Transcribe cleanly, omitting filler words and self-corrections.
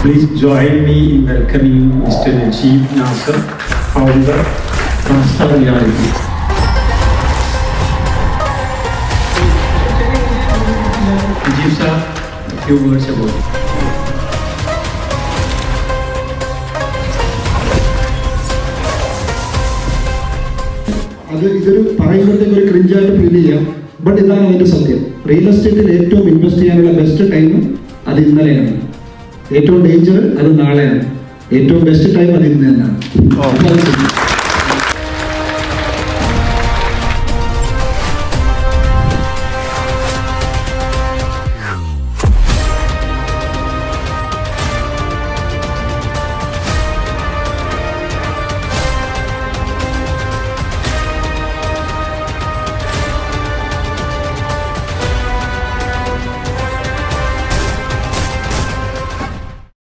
Please join me in welcoming Mr. Najib Nasser, founder, Transtar Reality. Najib sir, a few words about it. ഇതൊരു പറയുമ്പോഴത്തേക്ക് ഒരു ക്രിഞ്ചായിട്ട് feel ചെയ്യാം. But ഇതാണ് അതിന്റെ സത്യം. റിയൽ എസ്റ്റേറ്റിൽ ഏറ്റവും ഇൻവെസ്റ്റ് ചെയ്യാനുള്ള ബെസ്റ്റ് ടൈം അത് ഇന്നലെയാണ്. ഏറ്റവും ഡേഞ്ചർ അത് നാളെയാണ്. ഏറ്റവും ബെസ്റ്റ് ടൈം അത് ഇന്ന് തന്നെയാണ്.